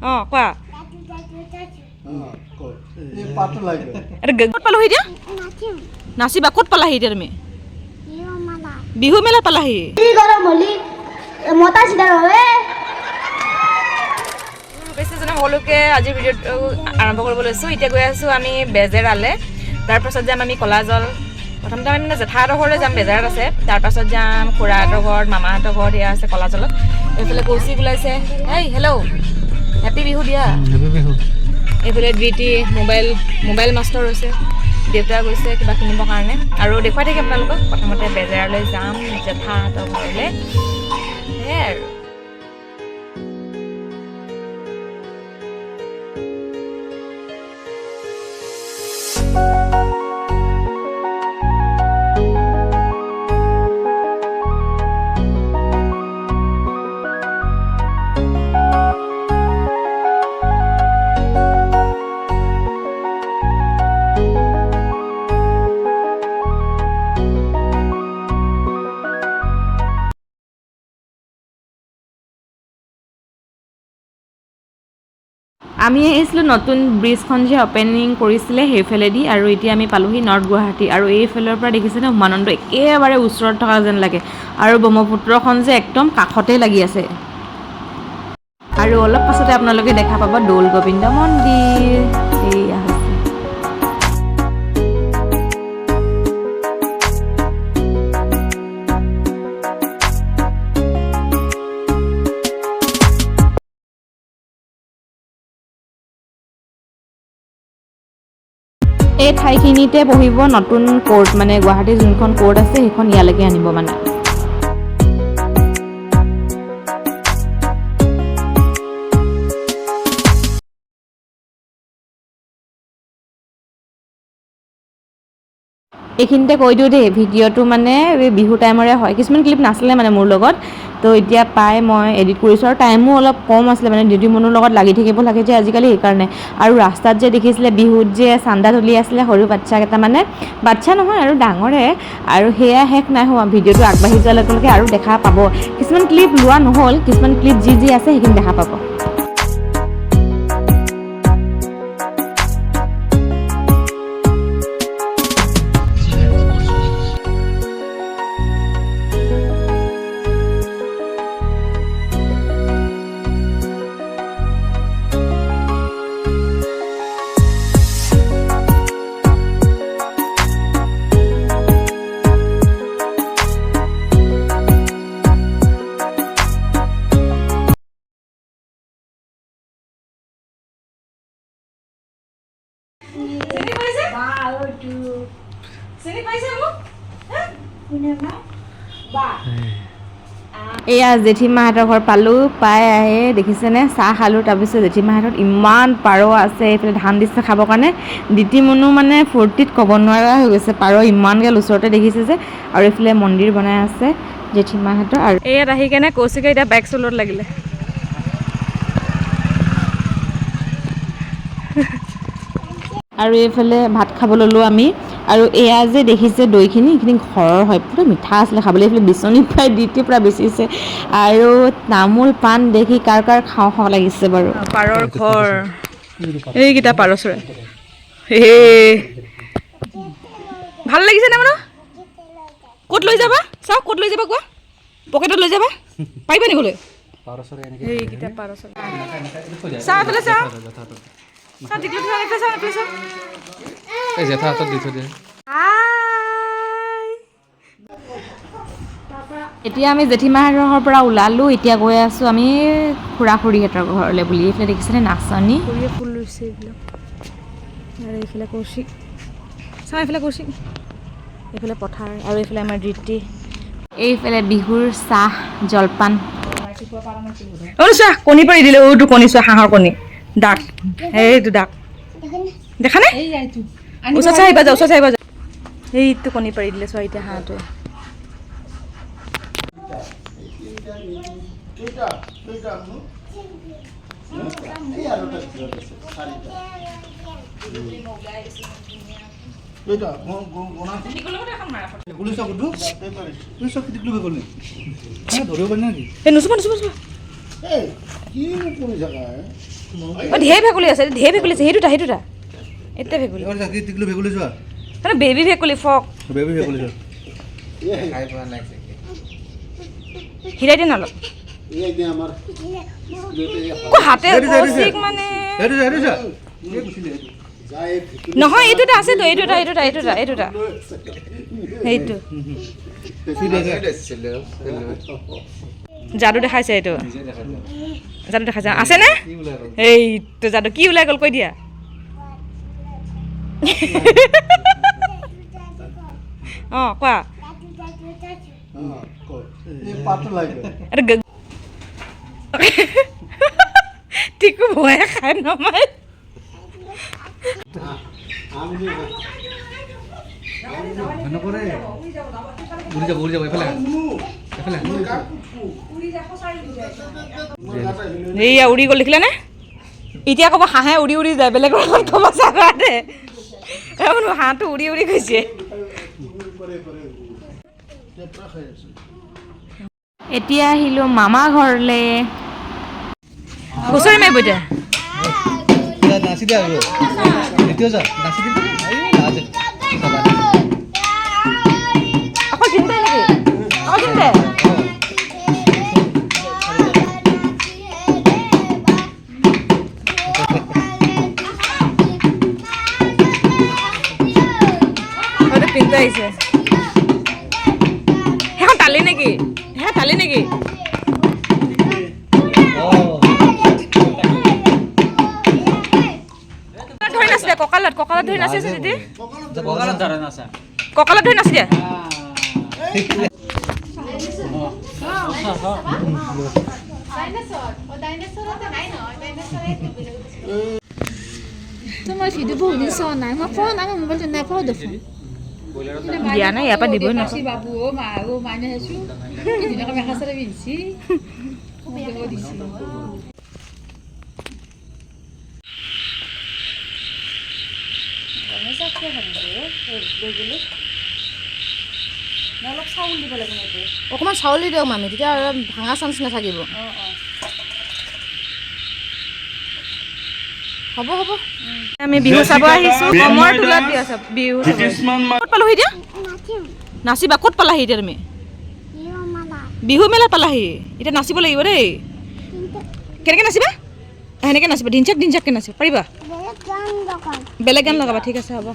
অঁ কোৱা ক'ত পালোহি এতিয়া নাচিবা ক'ত পালাহি এতিয়া তুমি বিহু মেলাত পালাহি বেছিজনে সকলোকে আজিৰ ভিডিঅ'টো আৰম্ভ কৰিব লৈছোঁ এতিয়া গৈ আছোঁ আমি বেজেৰালৈ তাৰপাছত যাম আমি কলাজল প্ৰথমতে আমি মানে জেঠাহঁতৰ ঘৰলৈ যাম বেজেৰাত আছে তাৰপাছত যাম খুৰাহঁতৰ ঘৰত মামাহঁতৰ ঘৰত এয়া আছে কলাজলত এইফালে কৌশিক ওলাইছে হেই হেল্ল' হেপী বিহু দিয়া এইফালে ডিটি মোবাইল মাষ্টৰ হৈছে দেউতা গৈছে কিবা কিনিবৰ কাৰণে আৰু দেখুৱাই থাকিম আপোনালোকক প্ৰথমতে বেজেৰালৈ যাম জেঠাহঁতৰ ঘৰলৈ সেয়াই আৰু আমি আহিছিলোঁ নতুন ব্ৰিজখন যে অপেনিং কৰিছিলে সেইফালেদি আৰু এতিয়া আমি পালোহি নৰ্থ গুৱাহাটী আৰু এইফালৰ পৰা দেখিছেনে উমানন্দ একেবাৰে ওচৰত থকা যেন লাগে আৰু ব্ৰহ্মপুত্ৰখন যে একদম কাষতে লাগি আছে আৰু অলপ পাছতে আপোনালোকে দেখা পাব দৌল গোবিন্দ মন্দিৰ এয়া হৈছে এই ঠাইখিনিতে বহিব নতুন কোৰ্ট মানে গুৱাহাটীৰ যোনখন কোৰ্ট আছে সেইখন ইয়ালৈকে আনিব মানে এইখিনিতে কৈ দিওঁ দেই ভিডিঅ'টো মানে বিহু টাইমৰে হয় কিছুমান ক্লিপ নাছিলে মানে মোৰ লগত তো এতিয়া পাই মই এডিট কৰিছোঁ আৰু টাইমো অলপ কম আছিলে মানে ডিউটি মনৰ লগত লাগি থাকিব লাগে যে আজিকালি সেইকাৰণে আৰু ৰাস্তাত যে দেখিছিলে বিহুত যে চান্দা তুলি আছিলে সৰু বাচ্চা কেইটা মানে বাচ্চা নহয় আৰু ডাঙৰে আৰু সেয়া শেষ নাই হোৱা ভিডিঅ'টো আগবাঢ়ি যোৱাৰ লগে লগে আৰু দেখা পাব কিছুমান ক্লিপ লোৱা নহ'ল কিছুমান ক্লিপ যি আছে সেইখিনি দেখা পাব এয়া জেঠীমাহঁতৰ ঘৰ পালোঁ পাই আহে দেখিছেনে চাহ খালোঁ তাৰপিছত জেঠীমাহঁতত ইমান পাৰ আছে এইফালে ধান দিছে খাবৰ কাৰণে দিতি মনো মানে ফূৰ্তিত ক'ব নোৱাৰা হৈ গৈছে পাৰ ইমানগাল ওচৰতে দেখিছে যে আৰু এইফালে মন্দিৰ বনাই আছে জেঠীমাহঁতৰ আৰু ইয়াত আহি কেনে কৌশিকে এতিয়া বাইক চলোৱাত লাগিলে আৰু এইফালে ভাত খাব ল'লোঁ আমি আৰু এয়া যে দেখিছে দৈখিনি এইখিনি ঘৰৰ হয় পুৰা মিঠা আছিলে খাবলৈ এইফালে বিচনী প্ৰায় দিতি পূৰা বেচিছে আৰু তামোল পাণ দেখি কাৰ খাওঁ লাগিছে বাৰু পাৰৰ ঘৰ এইকেইটা পাৰ চৰাই ভাল লাগিছে নে মানে ক'ত লৈ যাবা চাওক ক'ত লৈ যাবা কোৱা পকেটত লৈ যাবা পাৰিবা নিবলৈ এইকেইটা পাৰ চৰাই চাওঁ এইফালে চাওঁ এতিয়া আমি জেঠীমাহঁতৰ ঘৰৰ পৰা ওলালোঁ এতিয়া গৈ আছোঁ আমি খুৰা খুৰীহঁতৰ ঘৰলৈ বুলি এইফালে দেখিছেনে নাচনী খুৰীয়ে ফুল ৰুইছে এইবিলাক আৰু এইফালে কৌশিক চাওঁ এইফালে কৌশিক এইফালে পথাৰ আৰু এইফালে আমাৰ দৃষ্টি এইফালে বিহুৰ চাহ জলপান চোৱা কণী পাৰি দিলে তোৰ কণী চোৱা হাঁহৰ কণী ডাক এইটো ডাক দেখা নাই ওচৰত চাই আহিবা যা এইটো কণী পাৰি দিলে চোৱা এতিয়া হাঁহটোৱে ঢেৰ ভেকুলী আছে সেই দুটা এতিয়া ভেকুলী মানে বেবী ভেকুলী ফক হিৰাই দিয়ে নলক হাতে মানে নহয় এইটোটা আছেতো এইটোটা সেইটো যাদু দেখাইছে এইটো যাদু দেখাইছে আছেনে এইটো যাদু কি ওলাই গ'ল কৈ দিয়া অঁ কোৱা টিকু ভয়ে খাই নমাই এইয়া উৰি গ'ল দেখিলে নে এতিয়া ক'ব হাঁহে উৰি উৰি যায় বেলেগৰ লগত ক'ব চাগাতে হাঁহটো উৰি উৰি গৈছে এতিয়া আহিলোঁ মামা ঘৰলৈ হুঁচৰি মাৰিব এতিয়া আকৌ চিন্তা নেকি আকৌ চিন্তা পিন্ধি আহিছে সেইখন টালি নেকি ধৰি নাছিলে কঁকালত ধৰি নাচিছে দিদি কঁকালত ধৰি নাছিলে তোমাৰ ভিডিঅ' বহুত দিন চোৱা নাই মই ফোন আমাৰ মোবাইলটো নাপাওঁ দেখোন দিয়া নাই ইয়াৰ পৰা দিবই নহয় বাবু মানে আছো ধুনীয়াকৈ মেখা চাদৰ পিন্ধিছি অলপ চাউল দিব লাগিব অকণমান চাউল দি দিয়ক মামী তেতিয়া ভাঙা চান্স নাথাকিব হ'ব আমি বিহু চাব আহিছোঁ কমৰ তোলাত দি আছে বিহু ক'ত পালোহি এতিয়া নাচিবা ক'ত পালাহি এতিয়া তুমি বিহু মেলাত পালাহি এতিয়া নাচিব লাগিব দেই কেনেকৈ নাচিবা সেনেকৈ নাচিবা ধিনচাককৈ নাচিব পাৰিবা বেলেগ গান লগাবা ঠিক আছে হ'ব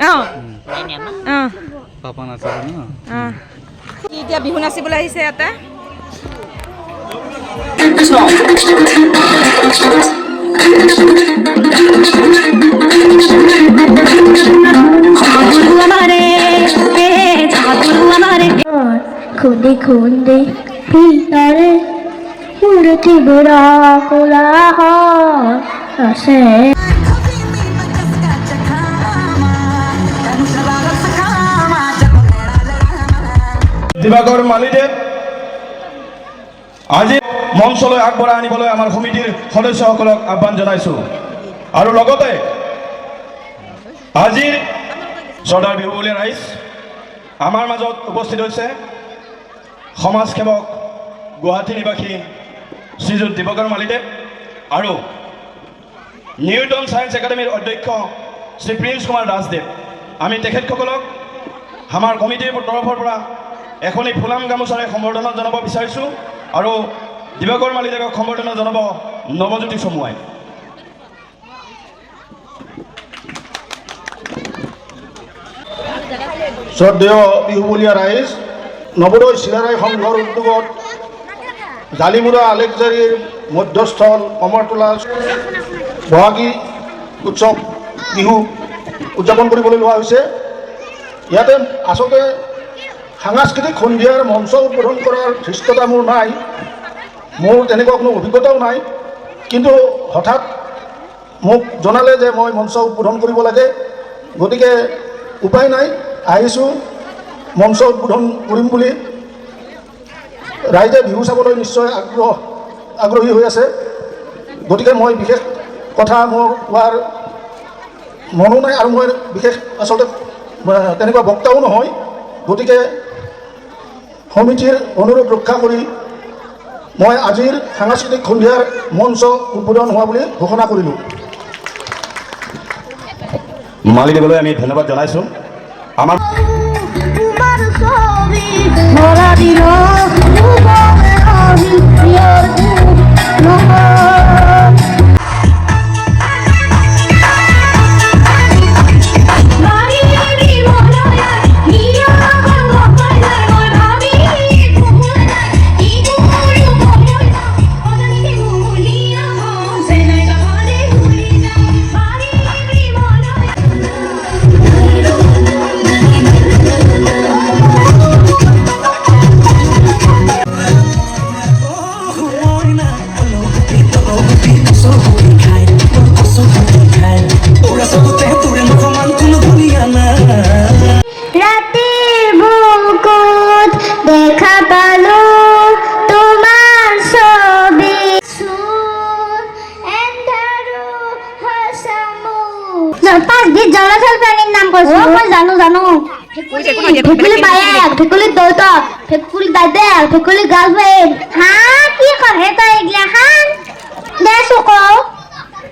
অঁ এতিয়া বিহু নাচিবলৈ আহিছে ইয়াতে খুঁদে খুঁদে ভিতরে মূর্তি বুড়া কোলাহ আছে দিবাকৰ মালিদেৱ আজি মঞ্চলৈ আগবঢ়াই আনিবলৈ আমাৰ সমিতিৰ সদস্যসকলক আহ্বান জনাইছোঁ আৰু লগতে আজিৰ চৰ্দাৰ বিহুবলীয়া ৰাইজ আমাৰ মাজত উপস্থিত হৈছে সমাজ সেৱক গুৱাহাটী নিবাসী শ্ৰীযুত দিবাকৰ মালিদেৱ আৰু নিউটন ছায়েন্স একাডেমীৰ অধ্যক্ষ শ্ৰী প্ৰিন্স কুমাৰ দাসদেৱ আমি তেখেতসকলক আমাৰ কমিটিৰ তৰফৰ পৰা এখনি ফুলাম গামোচাৰে সম্বৰ্ধনা জনাব বিচাৰিছোঁ আৰু দিবাকৰ মালিদেৱক সম্বৰ্ধনা জনাব নৱজ্যোতি চমুৱাই শ্ৰদ্ধেয় বিহুবলীয়া ৰাইজ নৱোদয় চিলাৰায় সংঘৰ উদ্যোগত জালিমুৰা আলেকজাৰীৰ মধ্যস্থল কমৰতলা বহাগী উৎসৱ বিহু উদযাপন কৰিবলৈ লোৱা হৈছে ইয়াতে আচলতে সাংস্কৃতিক সন্ধিয়াৰ মঞ্চ উদ্বোধন কৰাৰ ধৃষ্টতা মোৰ নাই মোৰ তেনেকুৱা কোনো অভিজ্ঞতাও নাই কিন্তু হঠাৎ মোক জনালে যে মই মঞ্চ উদ্বোধন কৰিব লাগে গতিকে উপায় নাই আহিছোঁ মঞ্চ উদ্বোধন কৰিম বুলি ৰাইজে বিহু চাবলৈ নিশ্চয় আগ্ৰহী হৈ আছে গতিকে মই বিশেষ কথা মোৰ কোৱাৰ মনো নাই আৰু মই বিশেষ আচলতে তেনেকুৱা বক্তাও নহয় গতিকে সমিতিৰ অনুৰোধ ৰক্ষা কৰি মই আজিৰ সাংস্কৃতিক সন্ধিয়াৰ মঞ্চ উদ্বোধন হোৱা বুলি ঘোষণা কৰিলোঁ। মালিদেৱলৈ আমি ধন্যবাদ জনাইছোঁ। আমাৰ তোমার ছবি ধরা দিল ভুবনে আমি প্রিয়র নহর বাড়িরি মনয়া নিয়া গঙ্গা মই ভাবি তোমায় ইগুরু মনয়া অজানিতে মুলিয়া সেনাই কাহারে ভুলিয়া বাড়িরি মনয়া রাতের বুকুত দেখা পালো তোমার ছবি পাঁচ দিন জলাশয় প্রাণীর নাম করছো মই জানো জানো ভেকুলি বায়েক ভেকুলি দৌত ভেকুলি দাদেক ভেকুলি গার্লফ্রেন্ড হ্যাঁ কি কৰে তই এগলা খান দে চক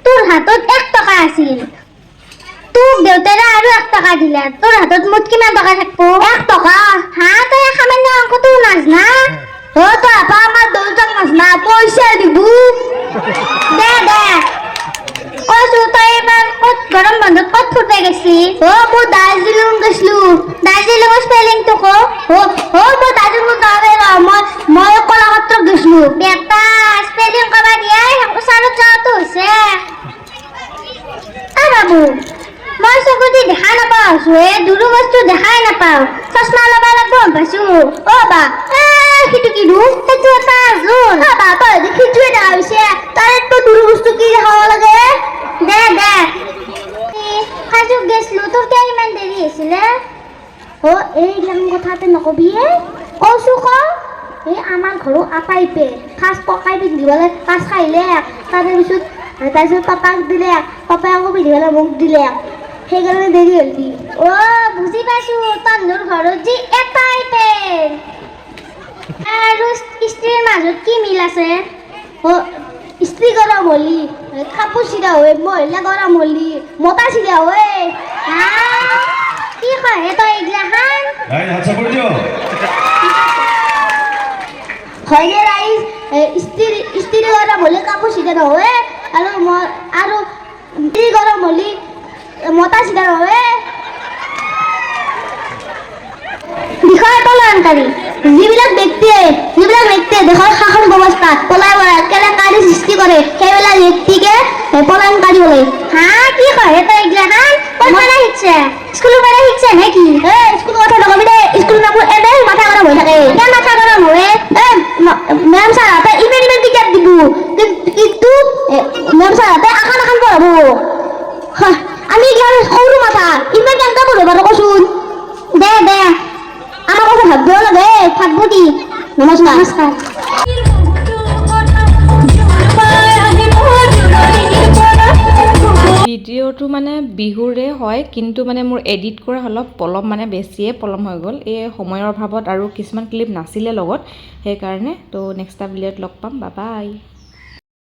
তোৰ হাতত 1 টকা আছিল তোক দেউতাৰে আৰু 1 টকা দিলে তোৰ হাতত মুঠ কিমান টকা থাকবো 1 টকা হ্যাঁ তই সামান্য অঙ্কটো নাজনা ও তই আপা আমাৰ দৌতক নাজনা পইচা দিব দে দে কৈছো তই এবাৰ ক'ত গৰম বন্ধত ক'ত ফুটে গেছি ও মই দাৰ্জিলিং গৈছিলো দাৰ্জিলিঙৰ স্পেলিংটো ক ও মই দাৰ্জিলিং গাঁৱে মই কলাক্ষেত্ৰত গৈছিলো বেটা স্পেলিং কবা দিয়াই চাৰত যাওঁতো হৈছে বাবু মই চকুদি দেখা নাপাওঁ হে দুৰু বস্তু দেখাই নাপাওঁ চশমা লবা লাগব পাইছো অ বা সিটো কি দু সেইটো এটা জোন বা তই দেখিছোৱে না হৈছে তাৰে তো দুৰু বস্তু কি দেখাব লাগে দে দে কাজুক গেছলো তোৰ কিয় ইমান দেৰি হৈছিলে অ এইগিলান কথাতে নকবি কৈছো ক এই আমাৰ ঘৰো আপাইপে ফাৰ্ষ্ট পকাই পিন্ধিবলৈ পাছ খাইলে তাৰপিছত পাপাক দিলে পাপাই আকৌ পিন্ধিবলৈ মোক দিলে সেইকাৰণে দেৰি হলি অ বুজি পাইছো তন্দুৰ ঘৰত যি এটাই পেন আৰু স্ত্ৰীৰ মাজত কি মিল আছে অ স্ত্ৰী গৰম হলি কাপোৰ চিধা হৈ মহিলা গৰম হলি মতা চিধা হৈ কি কয় তই এইগিলা খান হয়নে ৰাইজ স্ত্ৰী গৰম হলে কাপোৰ চিধা নহয় আৰু স্ত্ৰী গৰম হলি মতা চিধা নহয় বিষয় পলায়নকাৰী যিবিলাক ব্যক্তিয়ে দেশৰ শাসন ব্যৱস্থাত পলাই কেলেংকাৰী সৃষ্টি কৰে সেইবিলাক ব্যক্তিকে পলায়নকাৰী বোলে হা কি কয় তই এইগিলা খান ক'ত পৰাই শিকছে স্কুলৰ পৰাই শিকছে নে কি স্কুলৰ কথা নকবি দে স্কুল নাবোৰ এনেই মাথা গৰম হৈ থাকে কিয় মাথা গৰম হয় মেম ছাৰহঁতে ইমান কিতাপ দিব কিন্তু মেম ছাৰহঁতে আখান পঢ়াব আমি সৰু মাথা ইমান কেনেকৈ পঢ়িব বাৰু কচোন দে দে আমাৰ কথা ভাবতেও লাগে থাকবো কি নমস্কাৰ ভিডিঅ'টো মানে বিহুৰে হয় কিন্তু মানে মোৰ এডিট কৰা অলপ পলম মানে বেছিয়ে পলম হৈ গ'ল এই সময়ৰ অভাৱত আৰু কিছুমান ক্লিপ নাছিলে লগত সেইকাৰণে তো নেক্সট এটা ভিডিঅ'ত লগ পাম বাই বাই